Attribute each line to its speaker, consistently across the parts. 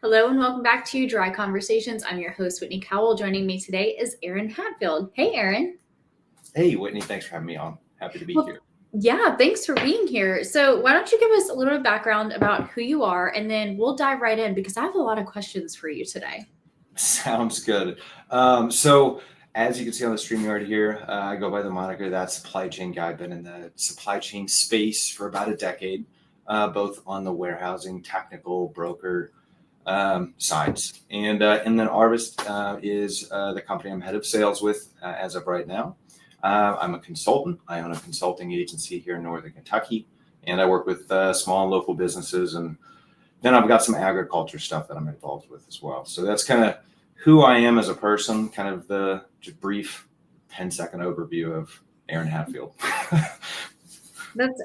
Speaker 1: Hello and welcome back to Dry Conversations. I'm your host, Whitney Cowell. Joining me today is Aaron Hatfield. Hey, Aaron.
Speaker 2: Hey, Whitney, thanks for having me on. Happy to be
Speaker 1: Well,
Speaker 2: here.
Speaker 1: yeah, thanks for being here. So, why don't you give us a little bit of background about who you are, and then we'll dive right in because I have a lot of questions for you today.
Speaker 2: Sounds good. So, as you can see on the StreamYard here, I go by the moniker that supply chain guy. I've been in the supply chain space for about a decade, both on the warehousing, technical, broker sides. And then Arvist is the company I'm head of sales with as of right now. I'm a consultant. I own a consulting agency here in Northern Kentucky, and I work with small and local businesses. And then I've got some agriculture stuff that I'm involved with as well. So that's kind of who I am as a person, kind of the just brief 10-second overview of Aaron Hatfield.
Speaker 1: That's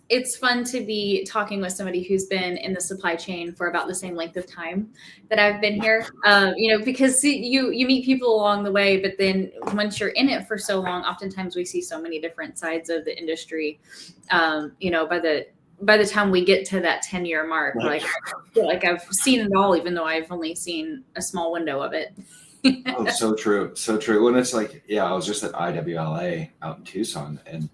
Speaker 1: it's fun to be talking with somebody who's been in the supply chain for about the same length of time that I've been here. Because you meet people along the way, but then once you're in it for so long, oftentimes we see so many different sides of the industry. By the time we get to that 10-year mark,
Speaker 2: Right.
Speaker 1: like I feel like I've seen it all, even though I've only seen a small window of it.
Speaker 2: Oh, so true. So true. When it's like, yeah, I was just at IWLA out in Tucson, and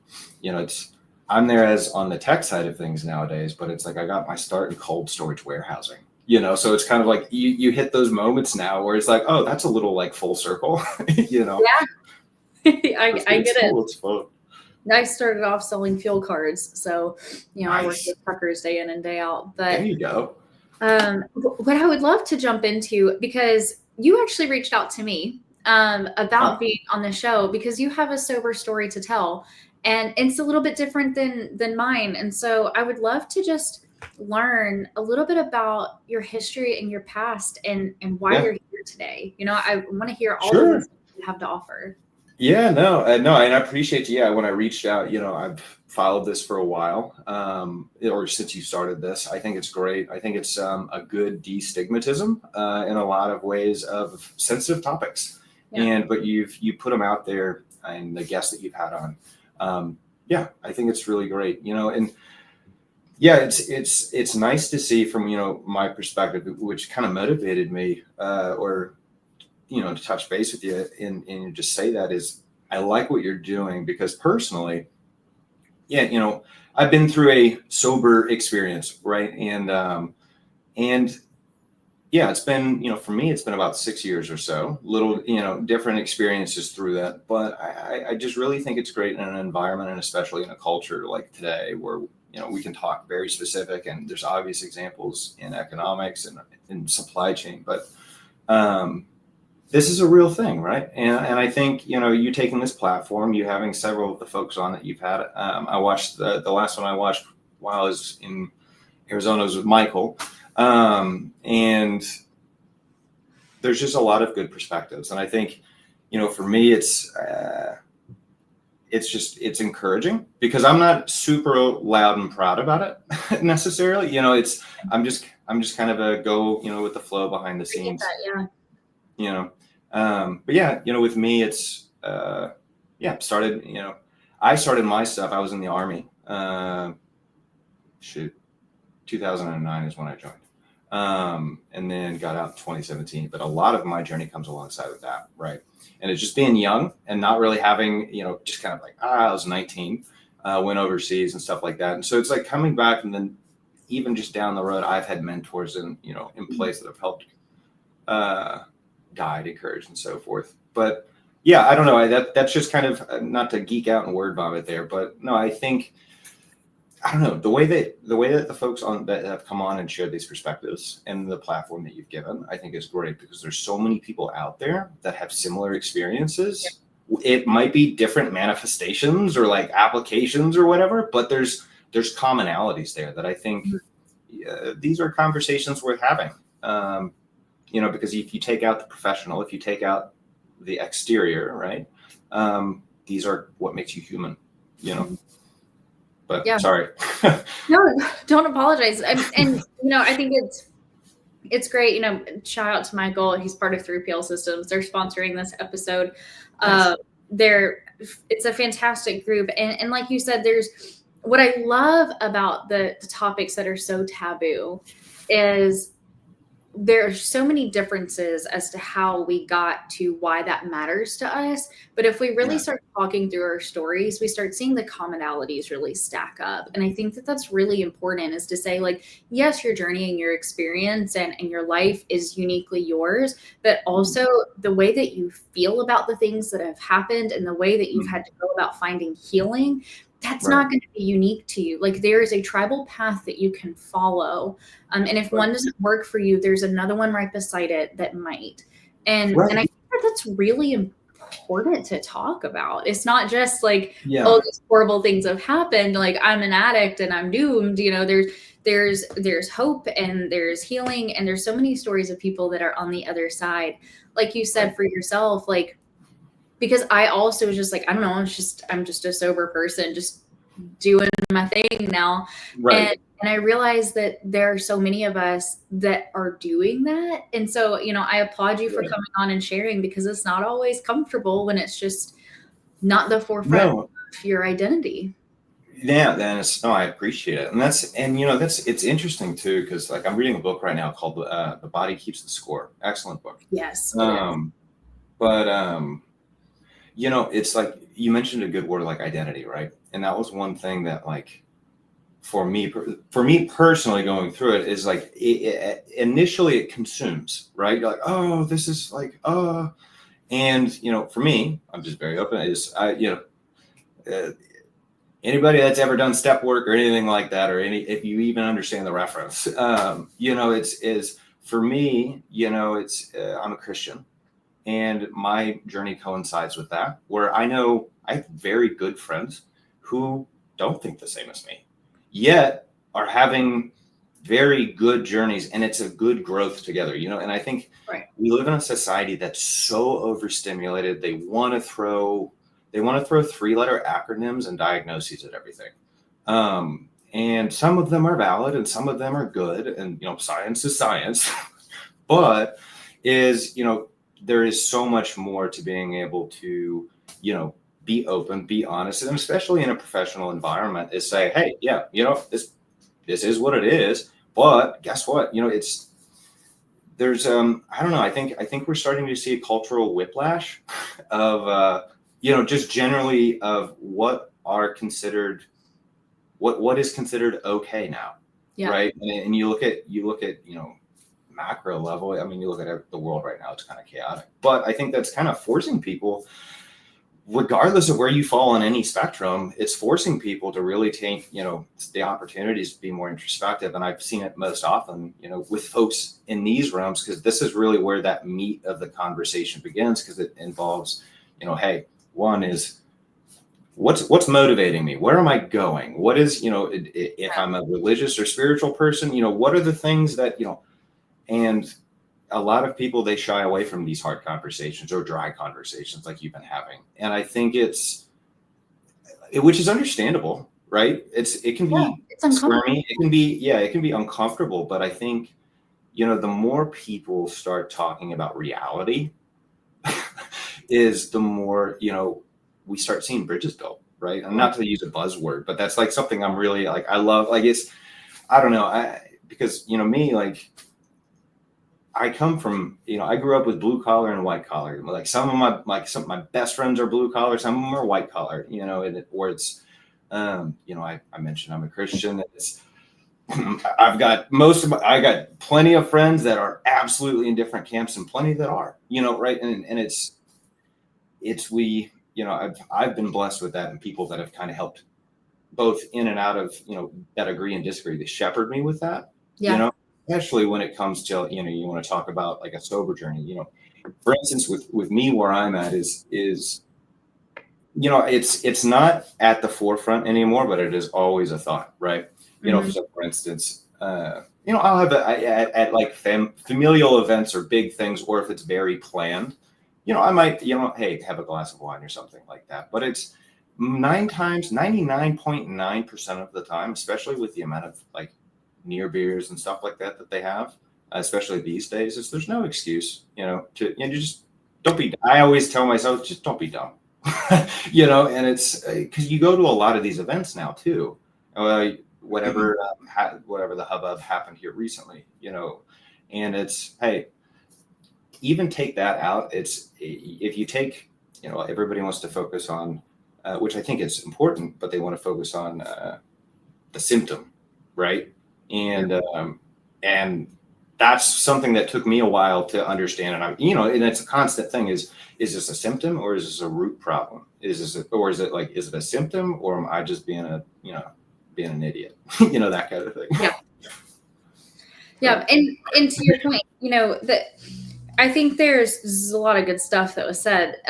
Speaker 2: I'm there as on the tech side of things nowadays, but it's like I got my start in cold storage warehousing. So it's kind of like you hit those moments now where it's like, oh, that's a little like full circle.
Speaker 1: Yeah, I
Speaker 2: It's
Speaker 1: get it.
Speaker 2: cool. It's fun.
Speaker 1: I started off selling fuel cards, so I worked
Speaker 2: Nice.
Speaker 1: with truckers day in and day out.
Speaker 2: There
Speaker 1: But
Speaker 2: you go.
Speaker 1: what I would love to jump into, because you actually reached out to me about
Speaker 2: Huh.
Speaker 1: being on the show because you have a sober story to tell, and it's a little bit different than mine. And so I would love to just learn a little bit about your history and your past and why
Speaker 2: Yeah.
Speaker 1: you're here today. I want to hear all the
Speaker 2: Sure.
Speaker 1: wisdom you have to offer.
Speaker 2: Yeah, no, and I appreciate you. Yeah, when I reached out, I've followed this for a while, or since you started this. I think it's great. I think it's a good destigmatism in a lot of ways of sensitive topics,
Speaker 1: Yeah.
Speaker 2: but you put them out there, and the guests that you've had on, yeah, I think it's really great. And yeah, it's nice to see from my perspective, which kind of motivated me, or to touch base with you and just say that is I like what you're doing because personally, yeah, I've been through a sober experience, right? And yeah, it's been, for me, it's been about 6 years or so, little, different experiences through that. But I just really think it's great in an environment and especially in a culture like today where, we can talk very specific and there's obvious examples in economics and in supply chain, but, this is a real thing, right? And I think you taking this platform, you having several of the folks on that you've had. I watched the last one I watched while I was in Arizona was with Michael, and there's just a lot of good perspectives. And I think for me, it's encouraging because I'm not super loud and proud about it necessarily. I'm just kind of a go with the flow behind the
Speaker 1: I get
Speaker 2: scenes.
Speaker 1: that, yeah.
Speaker 2: But yeah, with me, it's, started, I started my stuff. I was in the Army. 2009 is when I joined. And then got out in 2017. But a lot of my journey comes alongside with that, right? And it's just being young and not really having, just kind of like, I was 19, went overseas and stuff like that. And so it's like coming back and then even just down the road, I've had mentors in place that have helped guide, encourage, and so forth. But yeah, I don't know. That's just kind of not to geek out and word vomit there, but no, I think I don't know the way that the folks on that have come on and shared these perspectives and the platform that you've given, I think is great because there's so many people out there that have similar experiences. It might be different manifestations or like applications or whatever, but there's commonalities there that I think these are conversations worth having. Because if you take out the professional, if you take out the exterior, right, these are what makes you human, But
Speaker 1: Yeah.
Speaker 2: sorry.
Speaker 1: No, don't apologize. And I think it's great. Shout out to Michael. He's part of 3PL Systems. They're sponsoring this episode.
Speaker 2: Nice.
Speaker 1: It's a fantastic group. And like you said, there's what I love about the topics that are so taboo is there are so many differences as to how we got to why that matters to us. But if we really
Speaker 2: Yeah.
Speaker 1: start talking through our stories, we start seeing the commonalities really stack up. And I think that that's really important, is to say, like, yes, your journey and your experience and your life is uniquely yours, but also the way that you feel about the things that have happened and the way that you've had to go about finding healing, that's
Speaker 2: Right.
Speaker 1: not going to be unique to you. Like, there is a tribal path that you can follow. And if one doesn't work for you, there's another one right beside it that might. And I
Speaker 2: Right.
Speaker 1: think that that's really important to talk about. It's not just like,
Speaker 2: Yeah.
Speaker 1: oh, these horrible things have happened, like I'm an addict and I'm doomed. There's hope and there's healing, and there's so many stories of people that are on the other side. Like you said,
Speaker 2: Right.
Speaker 1: for yourself, like, because I also was just like, I don't know, I'm just a sober person, just doing my thing now.
Speaker 2: Right.
Speaker 1: And I realized that there are so many of us that are doing that. And so, I applaud you for
Speaker 2: Right.
Speaker 1: coming on and sharing, because it's not always comfortable when it's just not the forefront
Speaker 2: No.
Speaker 1: of your identity.
Speaker 2: Yeah, Dennis. No, I appreciate it, and it's interesting too, because like I'm reading a book right now called "The Body Keeps the Score." Excellent book.
Speaker 1: Yes, it is.
Speaker 2: Um, but it's like you mentioned a good word like identity, right? And that was one thing that like for me personally going through it is like initially it consumes, right? You're like, oh, this is like, and for me, I'm just very open. Uh, Anybody that's ever done step work or anything like that, or if you even understand the reference, it's is for me, it's I'm a Christian, and my journey coincides with that, where I know I have very good friends who don't think the same as me, yet are having very good journeys, and it's a good growth together, and I think
Speaker 1: Right.
Speaker 2: we live in a society that's so overstimulated. They want to throw three-letter acronyms and diagnoses at everything. And some of them are valid and some of them are good. And, science is science, but there is so much more to being able to, be open, be honest, and especially in a professional environment, is say, hey, yeah, this is what it is. But guess what? There's I don't know. I think we're starting to see a cultural whiplash of just generally of what is considered okay now,
Speaker 1: Yeah.
Speaker 2: right? And you look at macro level. I mean, you look at the world right now; it's kind of chaotic. But I think that's kind of forcing people, regardless of where you fall on any spectrum, it's forcing people to really take the opportunities to be more introspective. And I've seen it most often with folks in these realms, because this is really where that meat of the conversation begins, because it involves hey, one is what's motivating me, where am I going, what is if I'm a religious or spiritual person, what are the things that and a lot of people, they shy away from these hard conversations or dry conversations like you've been having. And I think which is understandable, right? It can be
Speaker 1: It's uncomfortable.
Speaker 2: squirmy. It can be uncomfortable. But I think, the more people start talking about reality is the more, we start seeing bridges built, right? And not to use a buzzword, but that's like something I'm really like, I love, like, I don't know. Because, me, like, I come from, I grew up with blue collar and white collar. Like some of my best friends are blue collar, some of them are white collar, or it's, I mentioned I'm a Christian. I got plenty of friends that are absolutely in different camps and plenty that are, right. And I've been blessed with that, and people that have kind of helped both in and out of, that agree and disagree, to shepherd me with that,
Speaker 1: Yeah.
Speaker 2: especially when it comes to, you want to talk about like a sober journey, for instance, with me, where I'm at is, it's not at the forefront anymore, but it is always a thought, right? So for instance, I'll have at like familial events or big things, or if it's very planned, I might, hey, have a glass of wine or something like that. But it's 99.9% of the time, especially with the amount of like near beers and stuff like that they have, especially these days, is there's no excuse, just don't be. I always tell myself, just don't be dumb, and it's because you go to a lot of these events now too. Whatever the hubbub happened here recently, And it's, hey, even take that out. It's, if you take, everybody wants to focus on, which I think is important, but they want to focus on the symptom, right? And that's something that took me a while to understand. And and it's a constant thing: is this a symptom or is this a root problem? Is it a symptom, or am I just being an idiot? That kind of thing.
Speaker 1: Yeah. And to your point, that I think there's a lot of good stuff that was said.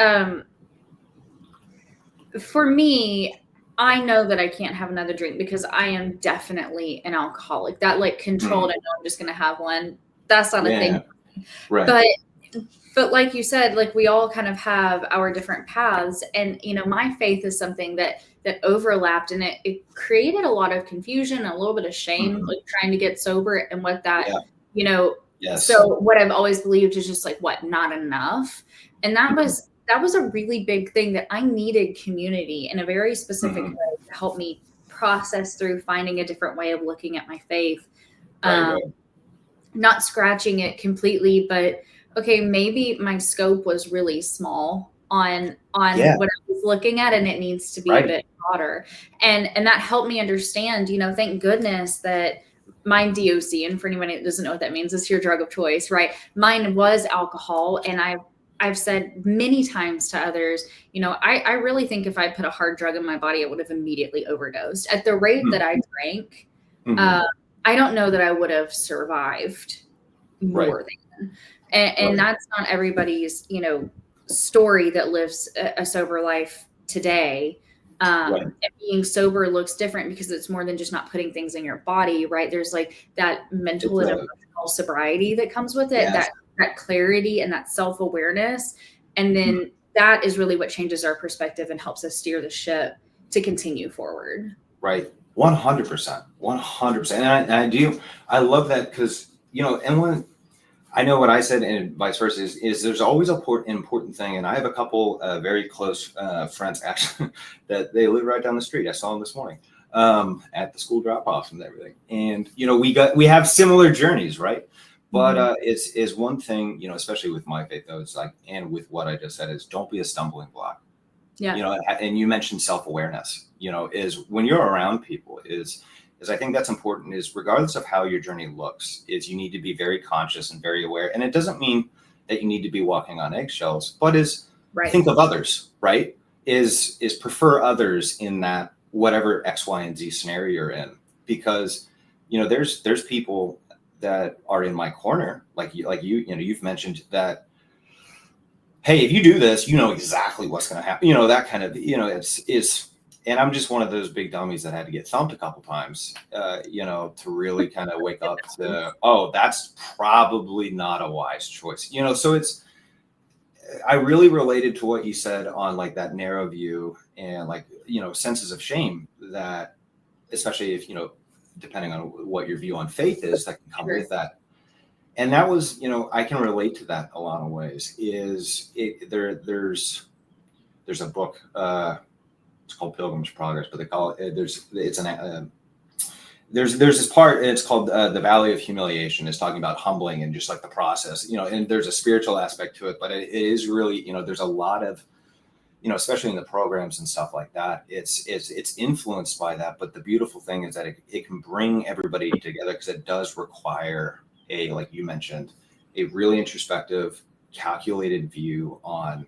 Speaker 1: For me, I know that I can't have another drink because I am definitely an alcoholic. That controlled, I know I'm just going to have one. That's not a thing.
Speaker 2: Right.
Speaker 1: But like you said, we all kind of have our different paths. And, my faith is something that overlapped, and it created a lot of confusion and a little bit of shame, trying to get sober, and what that,
Speaker 2: Yes.
Speaker 1: So what I've always believed is just not enough. And that was a really big thing, that I needed community in a very specific way to help me process through finding a different way of looking at my faith.
Speaker 2: Right.
Speaker 1: Not scratching it completely, but okay, maybe my scope was really small on what I was looking at, and it needs to be a bit broader. And that helped me understand, thank goodness that mine DOC, and for anybody that doesn't know what that means, it's your drug of choice, right? Mine was alcohol. And I've said many times to others, I really think if I put a hard drug in my body, I would have immediately overdosed. At the rate that I drank, I don't know that I would have survived more than. And that's not everybody's, story that lives a sober life today. And being sober looks different because it's more than just not putting things in your body, right? There's that mental and emotional sobriety that comes with it, that clarity and that self-awareness. And then that is really what changes our perspective and helps us steer the ship to continue forward.
Speaker 2: Right. 100%. 100%. And I love that, because, and when I know what I said and vice versa is there's always an important thing. And I have a couple very close friends, actually, that they live right down the street. I saw them this morning at the school drop-offs and everything. And, we have similar journeys, right? But is one thing, especially with my faith, though, it's and with what I just said, is don't be a stumbling block.
Speaker 1: Yeah.
Speaker 2: And you mentioned self-awareness, is when you're around people is I think that's important, is regardless of how your journey looks, is you need to be very conscious and very aware. And it doesn't mean that you need to be walking on eggshells, but think of others, right? Is prefer others in that whatever X, Y, and Z scenario you're in, because, there's people that are in my corner, you've mentioned that, hey, if you do this, exactly what's going to happen, that kind of, and I'm just one of those big dummies that had to get thumped a couple times, to really kind of wake up to, oh, that's probably not a wise choice, so I really related to what you said on that narrow view and senses of shame that, especially if, depending on what your view on faith is, that can come with that. And that was, I can relate to that a lot of ways. There's a book, it's called Pilgrim's Progress, but they call it, there's this part, and it's called the Valley of Humiliation. It's talking about humbling and just the process, and there's a spiritual aspect to it, but it is really, there's a lot of, especially in the programs and stuff like that, it's influenced by that. But the beautiful thing is that it can bring everybody together, because it does require like you mentioned, a really introspective, calculated view on,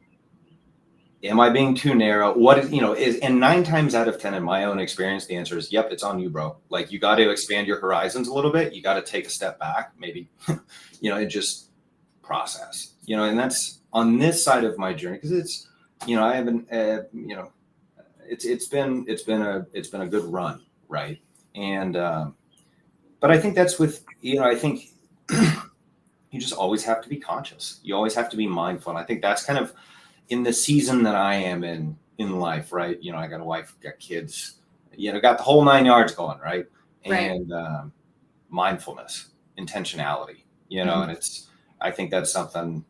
Speaker 2: am I being too narrow? What is, and 9 times out of 10 in my own experience, the answer is, yep, it's on you, bro. You got to expand your horizons a little bit. You got to take a step back, maybe, and just process, and that's on this side of my journey. Cause it's, I haven't, it's been a good run. Right. And, but I think that's with, I think you just always have to be conscious. You always have to be mindful. And I think that's kind of in the season that I am in life, right? I got a wife, got kids, got the whole 9 yards going, right? And mindfulness, intentionality, and I think that's something,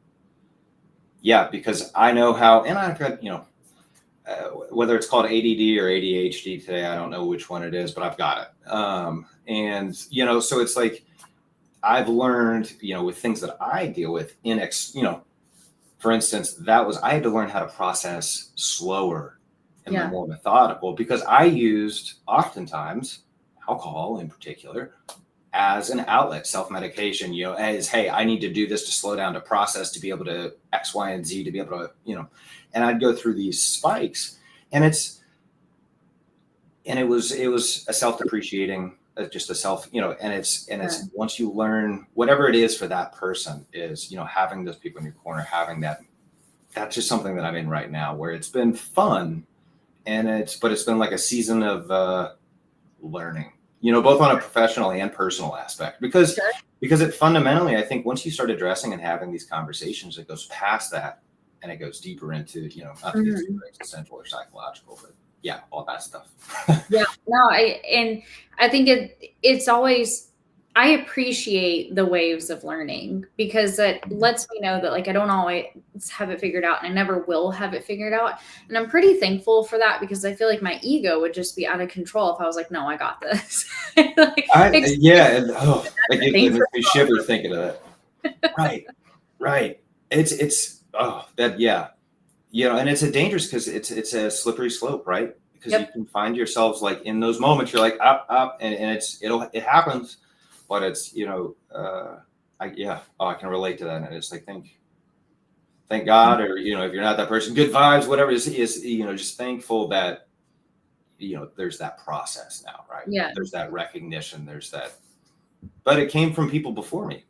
Speaker 2: because I know how, and I've got, whether it's called ADD or ADHD today, I don't know which one it is, but I've got it. And, so it's I've learned, with things that I deal with for instance, I had to learn how to process slower and
Speaker 1: Yeah.
Speaker 2: more methodical, because I used oftentimes alcohol in particular as an outlet, self-medication, as, hey, I need to do this to slow down, to process, to be able to X, Y, and Z, to be able to, and I'd go through these spikes, and it was a self-depreciating, just a self, and it's once you learn whatever it is for that person is, having those people in your corner, having that's just something that I'm in right now, where it's been fun, but it's been like a season of learning, both on a professional and personal aspect, because it fundamentally, I think once you start addressing and having these conversations, it goes past that and it goes deeper into, not to get too existential or psychological, but yeah, all that stuff.
Speaker 1: Yeah, no, I think it's always, I appreciate the waves of learning, because it lets me know that like I don't always have it figured out, and I never will have it figured out. And I'm pretty thankful for that, because I feel like my ego would just be out of control if I was like, no, I got this. Like,
Speaker 2: it makes me shiver thinking of that. Right. And it's a dangerous, because it's a slippery slope, right? Because you can find yourselves like in those moments, you're like up, and it happens, but it's, I can relate to that. And it's like, thank God, or, if you're not that person, good vibes, whatever is, just thankful that, there's that process now, right?
Speaker 1: Yeah.
Speaker 2: There's that recognition, but it came from people before me.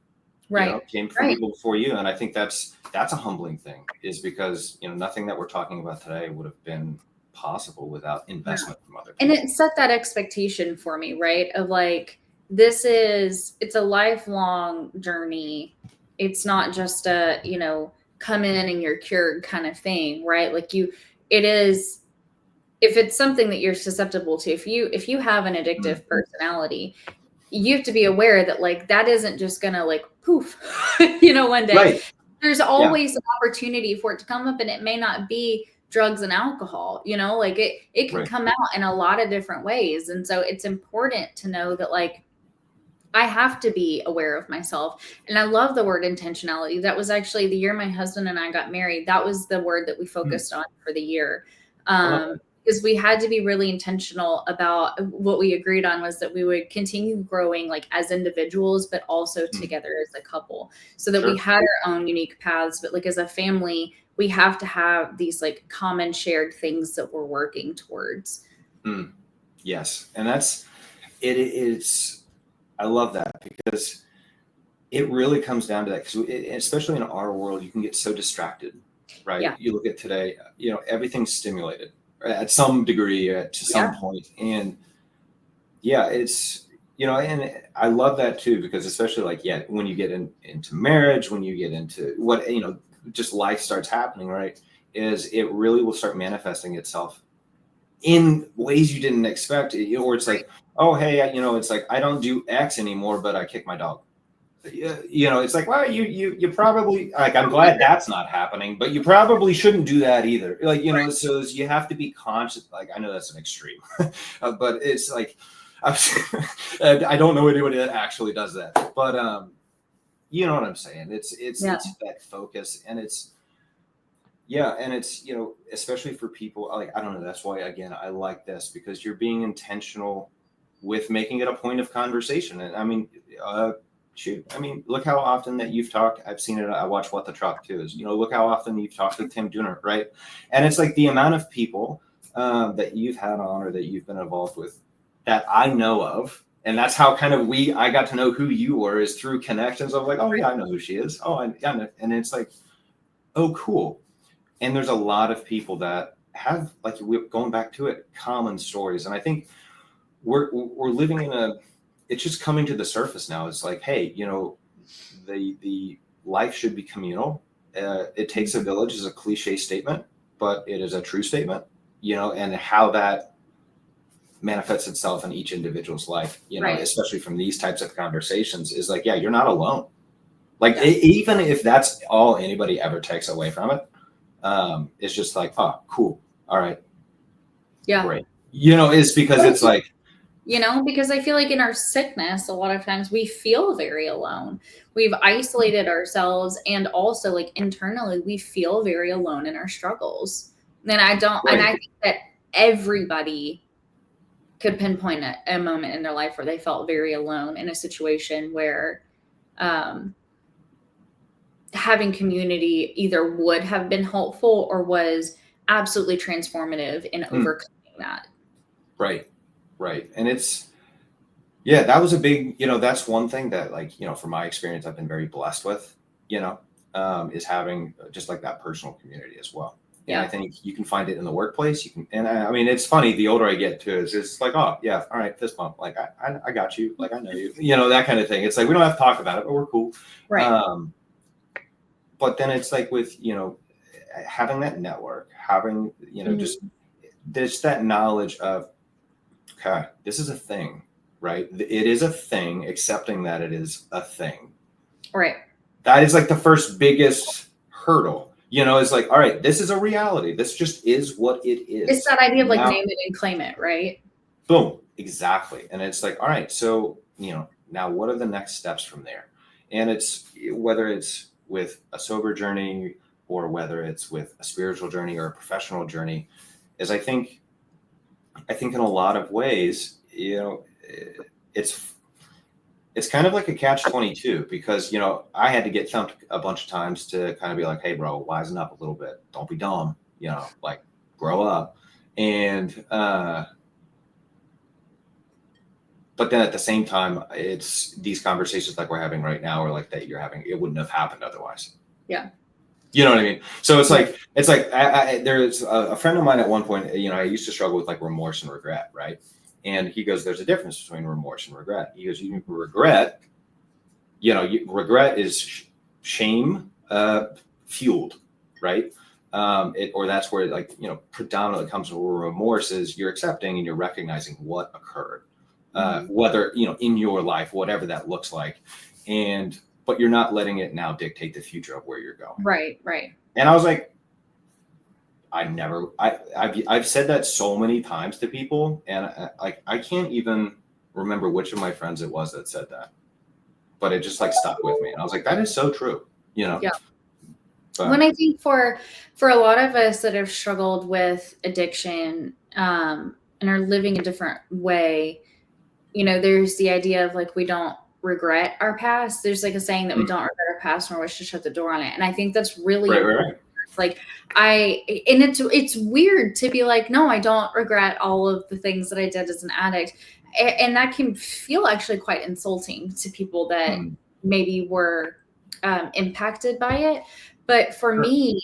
Speaker 1: Right.
Speaker 2: Came from people before you. And I think that's a humbling thing, is because, nothing that we're talking about today would have been possible without investment from other people.
Speaker 1: And it set that expectation for me, right? Of like, it's a lifelong journey. It's not just a, come in and you're cured kind of thing, right? Like it is, if it's something that you're susceptible to, if you have an addictive personality, you have to be aware that like, that isn't just gonna like poof, one day.
Speaker 2: Right.
Speaker 1: There's always an opportunity for it to come up, and it may not be drugs and alcohol, like it can come out in a lot of different ways. And so it's important to know that like, I have to be aware of myself. And I love the word intentionality. That was actually the year my husband and I got married. That was the word that we focused on for the year. Because we had to be really intentional about what we agreed on, was that we would continue growing like as individuals, but also together as a couple, so that we had our own unique paths. But like as a family, we have to have these like common shared things that we're working towards.
Speaker 2: Yes. And I love that, because it really comes down to that, because especially in our world, you can get so distracted, right?
Speaker 1: Yeah.
Speaker 2: You look at today, everything's stimulated at some degree, to some point. And it's, and I love that too, because especially like, when you get into marriage, when you get into what, just life starts happening, right? Is it really will start manifesting itself in ways you didn't expect, or it's like, oh, hey, it's like, I don't do X anymore, but I kick my dog. It's like, well, you probably, like, I'm glad that's not happening, but you probably shouldn't do that either. Like, so you have to be conscious. Like, I know that's an extreme, but it's like, I don't know anybody that actually does that, but you know what I'm saying? It's that focus, and it's, and it's, especially for people, like, I don't know. That's why, again, I like this, because you're being intentional with making it a point of conversation. And I mean, look how often that you've talked. I've seen it. I watch What the Truck too. Is, look how often you've talked with Tim Dooner, right? And it's like the amount of people that you've had on, or that you've been involved with, that I know of. And that's how kind of I got to know who you were, is through connections of like, oh yeah, I know who she is. Oh, I know. And it's like, oh, cool. And there's a lot of people that have, like, we're going back to it, common stories. And I think we're living in it's just coming to the surface now. It's like, hey, the life should be communal. It takes a village is a cliche statement, but it is a true statement, and how that manifests itself in each individual's life, especially from these types of conversations, is like, yeah, you're not alone. Like, even if that's all anybody ever takes away from it, it's just like, oh, cool. All right.
Speaker 1: Yeah.
Speaker 2: Great. It's because it's like,
Speaker 1: you know, because I feel like in our sickness, a lot of times we feel very alone. We've isolated ourselves, and also like internally, we feel very alone in our struggles. And I
Speaker 2: Right.
Speaker 1: think that everybody could pinpoint a moment in their life where they felt very alone in a situation where um, having community either would have been helpful or was absolutely transformative in
Speaker 2: Mm,
Speaker 1: overcoming that.
Speaker 2: right. Right. And yeah, that was a big, that's one thing that, like, from my experience, I've been very blessed with, is having just like that personal community as well. And I
Speaker 1: Yeah.
Speaker 2: think you can find it in the workplace. You can, and I mean, it's funny. The older I get too, it's like, oh yeah, all right, fist bump. Like I got you. Like I know you. That kind of thing. It's like we don't have to talk about it, but we're cool.
Speaker 1: Right.
Speaker 2: Um, but then it's like with having that network, having just
Speaker 1: Mhm.
Speaker 2: there's that knowledge of, okay, this is a thing, right? It is a thing. Accepting that it is a thing.
Speaker 1: Right.
Speaker 2: That is like the first biggest hurdle. It's like, all right, this is a reality. This just is what it
Speaker 1: It's
Speaker 2: is.
Speaker 1: that idea of like
Speaker 2: Now,
Speaker 1: name it and claim it, right?
Speaker 2: boom, exactly. And it's like, all right, so now what are the next steps from there? And it's whether it's with a sober journey or whether it's with a spiritual journey or a professional journey, is I think in a lot of ways, it's it's kind of like a catch-22 because I had to get thumped a bunch of times to kind of be like, hey bro, wisen up a little bit, don't be dumb, like grow up. And but then at the same time, it's these conversations like we're having right now or like that you're having, it wouldn't have happened otherwise.
Speaker 1: Yeah.
Speaker 2: You know what I mean? So it's
Speaker 1: Yeah.
Speaker 2: like there's a friend of mine at one point. I used to struggle with like remorse and regret, right? And he goes, "There's a difference between remorse and regret." He goes, "You regret, regret is shame fueled, right? Or that's where like predominantly comes from. Remorse is you're accepting and you're recognizing what occurred,
Speaker 1: Mhm.
Speaker 2: whether in your life, whatever that looks like, and but you're not letting it now dictate the future of where you're going."
Speaker 1: Right. Right.
Speaker 2: And I was like, I've said that so many times to people, and I can't even remember which of my friends it was that said that, but it just like stuck with me, and I was like, that is so true,
Speaker 1: Yeah. When
Speaker 2: But
Speaker 1: I think for a lot of us that have struggled with addiction and are living a different way, there's the idea of like we don't regret our past. There's like a saying that we don't regret our past nor wish to shut the door on it. And I think that's really
Speaker 2: right, right,
Speaker 1: important.
Speaker 2: right,
Speaker 1: Like and it's weird to be like, no, I don't regret all of the things that I did as an addict. And that can feel actually quite insulting to people that
Speaker 2: mm,
Speaker 1: maybe were impacted by it. But for
Speaker 2: sure.
Speaker 1: me,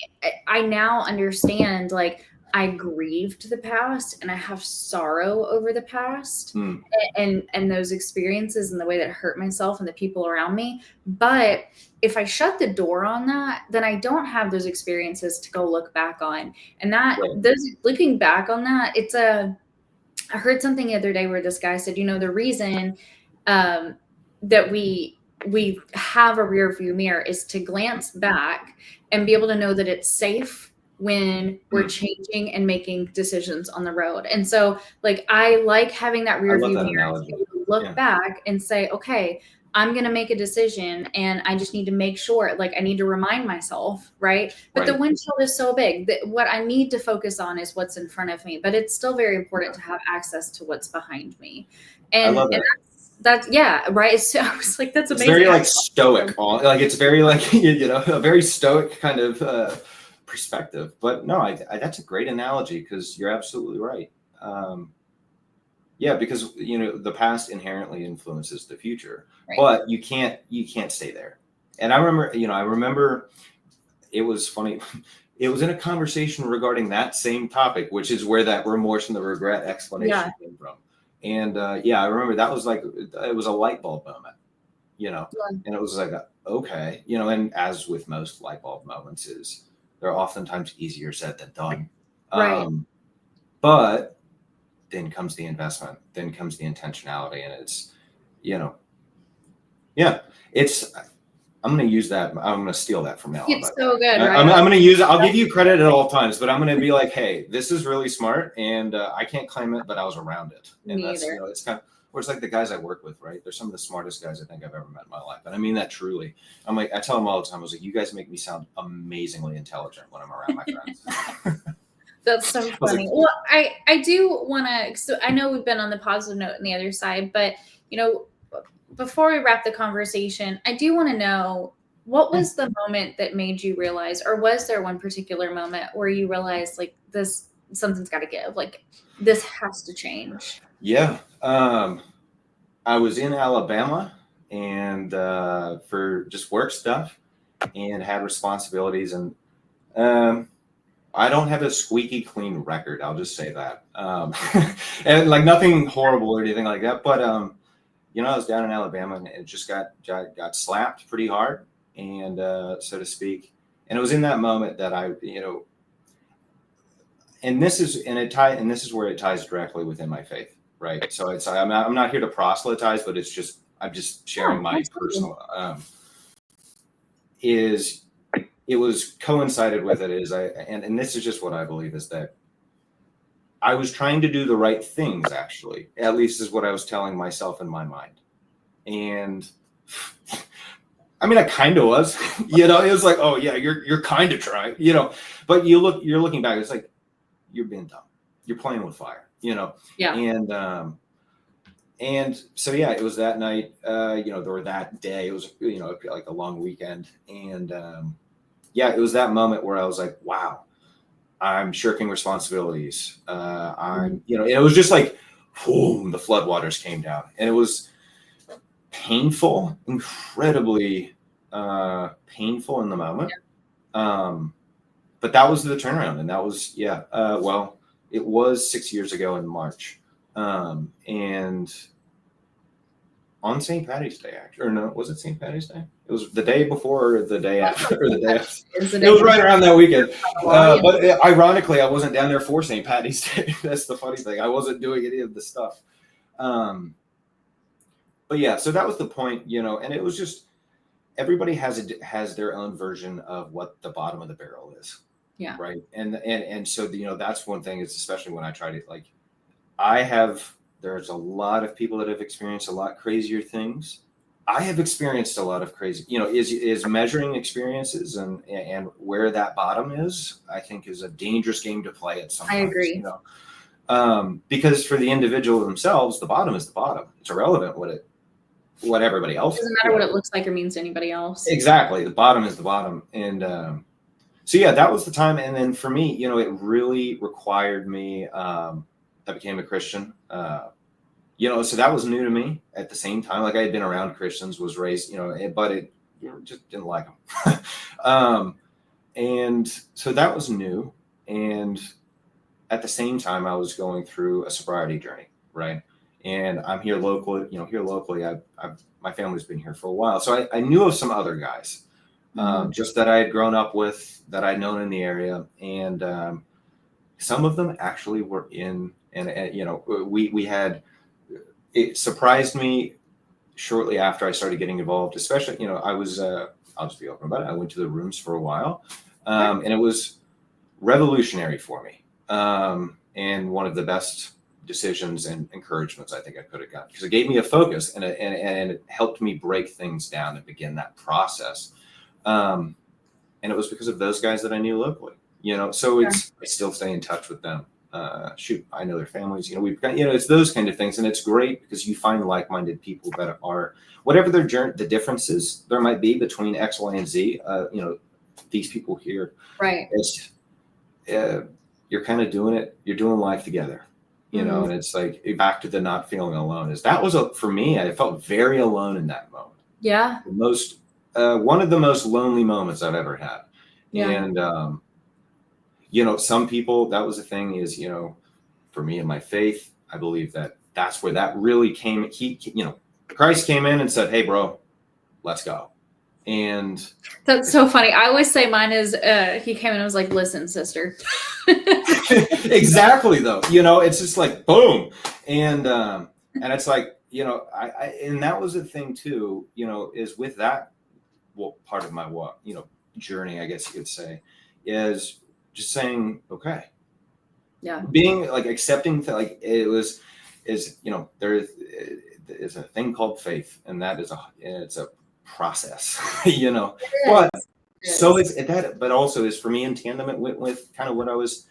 Speaker 1: I now understand like I grieved the past and I have sorrow over the past
Speaker 2: Mm,
Speaker 1: and those experiences and the way that hurt myself and the people around me. But if I shut the door on that, then I don't have those experiences to go look back on. And that
Speaker 2: right,
Speaker 1: those looking back on that, I heard something the other day where this guy said, the reason um, that we have a rear view mirror is to glance back and be able to know that it's safe when we're
Speaker 2: mm.
Speaker 1: changing and making decisions on the road. And so like I like having that
Speaker 2: I
Speaker 1: rear
Speaker 2: love
Speaker 1: view
Speaker 2: that
Speaker 1: mirror to be
Speaker 2: analogy.
Speaker 1: able to look
Speaker 2: Yeah,
Speaker 1: back and say, okay, I'm going to make a decision and I just need to make sure, like I need to remind myself, right? But the
Speaker 2: right.
Speaker 1: windshield is so big that what I need to focus on is what's in front of me, but it's still very important
Speaker 2: Yeah,
Speaker 1: to have access to what's behind me.
Speaker 2: I
Speaker 1: And
Speaker 2: love that.
Speaker 1: that's yeah, right. So I was like, that's
Speaker 2: It's
Speaker 1: amazing.
Speaker 2: very like stoic, like it's very like a very stoic kind of perspective. But no, that's a great analogy because you're absolutely right. Um, Yeah, because the past inherently influences the future,
Speaker 1: Right.
Speaker 2: but you can't stay there. And I remember it was funny. It was in a conversation regarding that same topic, which is where that remorse and the regret
Speaker 1: Yeah.
Speaker 2: explanation came from. And yeah, I remember that was like it was a light bulb moment,
Speaker 1: Yeah.
Speaker 2: and it was like okay, and as with most light bulb moments, is they're oftentimes easier said than done.
Speaker 1: Right.
Speaker 2: Um, but then comes the investment, then comes the intentionality, and it's you know yeah, it's I'm going to use that. I'm going to steal that from now on.
Speaker 1: It's so good, right?
Speaker 2: I'm going to use it. I'll give you credit at all times, but I'm going to be like, hey, this is really smart, and I can't claim it, but I was around it. And that's, you know, it's kind of, or it's like the guys I work with, right? They're some of the smartest guys I think I've ever met in my life. And I mean that truly. I'm like, I tell them all the time, I was like, you guys make me sound amazingly intelligent when I'm around my friends.
Speaker 1: That's so funny. Well, I do want to, so I know we've been on the positive note on the other side, but, you know, before we wrap the conversation, I do want to know, what was the moment that made you realize, or was there one particular moment where you realized like this, something's got to give, like this has to change?
Speaker 2: Yeah. I was in Alabama and for just work stuff and had responsibilities, and I don't have a squeaky clean record. I'll just say that. And like nothing horrible or anything like that. But, you know, I was down in Alabama and it just got slapped pretty hard, and so to speak. And it was in that moment that I, you know, and this is where it ties directly within my faith, right? So it's, I'm not here to proselytize, but it's just, I'm just sharing my personal, it was coincided with it is and this is just what I believe, is that I was trying to do the right things, actually, at least is what I was telling myself in my mind. And I mean, I kind of was, you know, it was like, oh yeah, you're kind of trying, you know, but you're looking back, it's like, you're being dumb. You're playing with fire, you know?
Speaker 1: Yeah.
Speaker 2: And so, yeah, it was that night, you know, or that day, it was, you know, like a long weekend. And, yeah, it was that moment where I was like, wow, I'm shirking responsibilities. I'm, you know, it was just like, boom, the floodwaters came down, and it was painful, incredibly painful in the moment. Yeah. But that was the turnaround, and that was, yeah, well, it was 6 years ago in March. And on St. Patty's Day, actually, or no, was it St. Patty's Day? It was the day before or the day after, or the day after. It was right around that weekend. But ironically, I wasn't down there for St. Patty's Day. That's the funny thing. I wasn't doing any of the stuff. But yeah, so that was the point, you know, and it was just, everybody has their own version of what the bottom of the barrel is.
Speaker 1: Yeah.
Speaker 2: Right. And so, you know, that's one thing, is especially when I try to, like, there's a lot of people that have experienced a lot crazier things. I have experienced a lot of crazy, you know, is measuring experiences and where that bottom is, I think, is a dangerous game to play at some point. I agree. You know, because for the individual themselves, the bottom is the bottom. It's irrelevant what everybody else.
Speaker 1: It doesn't matter what it looks like or means to anybody else.
Speaker 2: Exactly. The bottom is the bottom. And, so yeah, that was the time. And then for me, you know, it really required me, I became a Christian, you know, so that was new to me at the same time. Like, I had been around Christians, was raised, you know, but it, you know, just didn't like them. And so that was new. And at the same time, I was going through a sobriety journey. Right. And I'm here locally, you know, my family's been here for a while. So I knew of some other guys. Just that I had grown up with, that I'd known in the area. And some of them actually were in, and you know, we had, it surprised me shortly after I started getting involved, especially, you know, I was, I'll just be open about it. I went to the rooms for a while, and it was revolutionary for me. And one of the best decisions and encouragements I think I could have gotten, because it gave me a focus, and it helped me break things down and begin that process. And it was because of those guys that I knew locally, you know, so I still stay in touch with them. I know their families, you know, we've got, you know, it's those kind of things. And it's great because you find like-minded people that are, whatever their journey, the differences there might be between X, Y, and Z, you know, these people here, right. It's, you're kind of doing it. You're doing life together, you know, and it's like back to the not feeling alone. That was for me, I felt very alone in that moment. Yeah. One of the most lonely moments I've ever had. Yeah. And, you know, some people, that was the thing is, you know, for me and my faith, I believe that's where that really came. You know, Christ came in and said, hey, bro, let's go. And
Speaker 1: that's so funny. I always say mine is, he came in and was like, listen, sister.
Speaker 2: Exactly, though. You know, it's just like, boom. And it's like, you know, and that was the thing too, you know, is with that, part of my walk, journey, I guess you could say, is just saying, okay,
Speaker 1: Yeah.
Speaker 2: being like accepting that, like there is a thing called faith, and it's a process, but so is that, but also is for me in tandem with kind of what I was.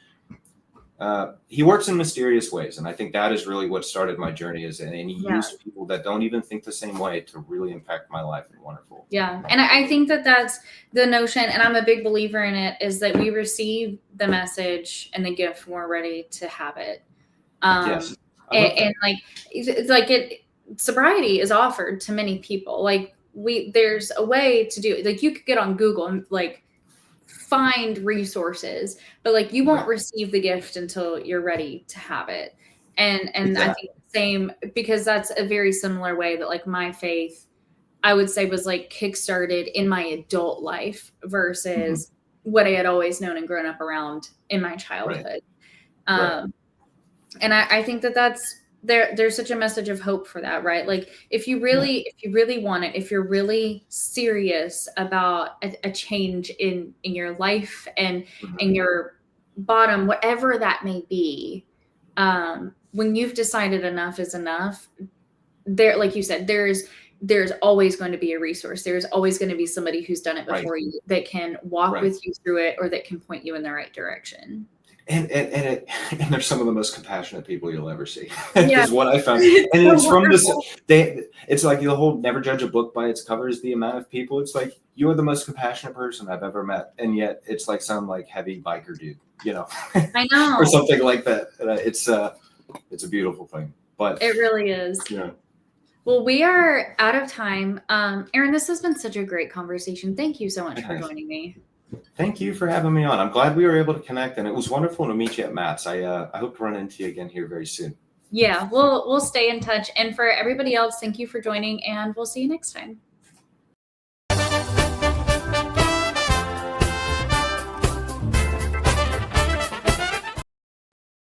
Speaker 2: He works in mysterious ways, and I think that is really what started my journey. And he used people that don't even think the same way to really impact my life in wonderful.
Speaker 1: Yeah, and I think that that's the notion, and I'm a big believer in it, is that we receive the message and the gift when we're ready to have it.
Speaker 2: Yes,
Speaker 1: and like it's like sobriety is offered to many people. Like there's a way to do it. Like you could get on Google and like find resources, but like you won't receive the gift until you're ready to have it. And exactly. I think the same, because that's a very similar way that like my faith, I would say, was like kickstarted in my adult life versus what I had always known and grown up around in my childhood. And I think that that's there's such a message of hope for that, right? Like if you really want it, if you're really serious about a change in your life and in your bottom, whatever that may be, when you've decided enough is enough, there, like you said, there's always going to be a resource. There's always going to be somebody who's done it before you that can walk with you through it, or that can point you in the right direction.
Speaker 2: And they're some of the most compassionate people you'll ever see. Is what I found. And it's from this. It's like the whole never judge a book by its cover is the amount of people. It's like you are the most compassionate person I've ever met, and yet it's like some like heavy biker dude,
Speaker 1: I know,
Speaker 2: or something like that. It's a beautiful thing. But
Speaker 1: it really is.
Speaker 2: Yeah.
Speaker 1: Well, we are out of time. Aaron, this has been such a great conversation. Thank you so much for joining me.
Speaker 2: Thank you for having me on. I'm glad we were able to connect, and it was wonderful to meet you at Matt's. I hope to run into you again here very soon.
Speaker 1: Yeah, we'll stay in touch. And for everybody else, thank you for joining, and we'll see you next time.